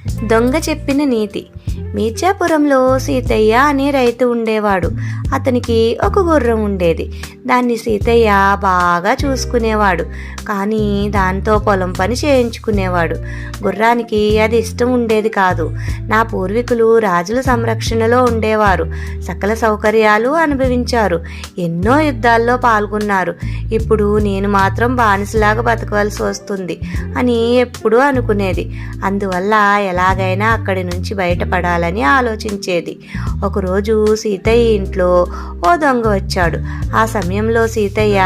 దొంగ చెప్పిన నీతి. మీర్జాపురంలో సీతయ్య అనే రైతు ఉండేవాడు. అతనికి ఒక గుర్రం ఉండేది. దాన్ని సీతయ్య బాగా చూసుకునేవాడు. కానీ దాంతో పొలం పని చేయించుకునేవాడు. గుర్రానికి అది ఇష్టం ఉండేది కాదు. నా పూర్వీకులు రాజుల సంరక్షణలో ఉండేవారు. సకల సౌకర్యాలు అనుభవించారు. ఎన్నో యుద్ధాల్లో పాల్గొన్నారు. ఇప్పుడు నేను మాత్రం బానిసలాగా బతకవలసి వస్తుంది అని ఎప్పుడూ అనుకునేది. అందువల్ల ఎలాగైనా అక్కడి నుంచి బయటపడాలని ఆలోచించేది. ఒకరోజు సీతయ్య ఇంట్లో ఓ దొంగ వచ్చాడు. ఆ సమయంలో సీతయ్య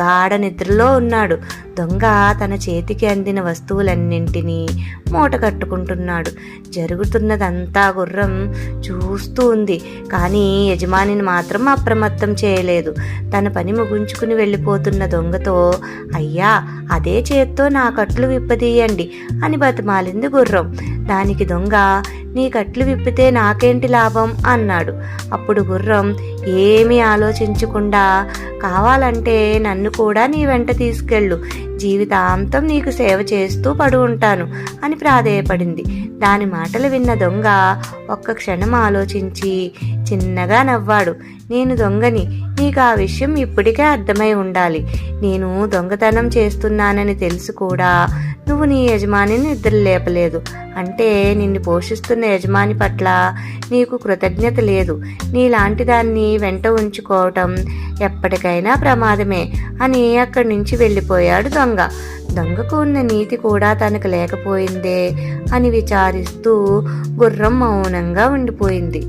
గాఢ నిద్రలో ఉన్నాడు. దొంగ తన చేతికి అందిన వస్తువులన్నింటినీ మూట కట్టుకుంటున్నాడు. జరుగుతున్నదంతా గుర్రం చూస్తూ ఉంది. కానీ యజమానిని మాత్రం అప్రమత్తం చేయలేదు. తన పని ముగించుకుని వెళ్ళిపోతున్న దొంగతో, అయ్యా, అదే చేత్తో నా కట్లు విప్పదీయండి అని బతిమాలింది గుర్రం. దానికి దొంగ, నీ కట్లు విప్పితే నాకేంటి లాభం అన్నాడు. అప్పుడు గుర్రం ఏమీ ఆలోచించకుండా, కావాలంటే నన్ను కూడా నీ వెంట తీసుకెళ్ళు, జీవితాంతం నీకు సేవ చేస్తూ పడు ఉంటాను అని ప్రాధేయపడింది. దాని మాటలు విన్న దొంగ ఒక్క క్షణం ఆలోచించి చిన్నగా నవ్వాడు. నేను దొంగని, నీకు ఆ విషయం ఇప్పటికే అర్థమై ఉండాలి. నేను దొంగతనం చేస్తున్నానని తెలుసు కూడా నువ్వు నీ యజమానిని నిద్ర లేపలేదు అంటే నిన్ను పోషిస్తున్న యజమాని పట్ల నీకు కృతజ్ఞత లేదు. నీలాంటి దాన్ని వెంట ఉంచుకోవటం ఎప్పటికైనా ప్రమాదమే అని అక్కడి నుంచి వెళ్ళిపోయాడు దొంగ. దొంగకు ఉన్న నీతి కూడా తనకు లేకపోయిందే అని విచారిస్తూ గుర్రం మౌనంగా ఉండిపోయింది.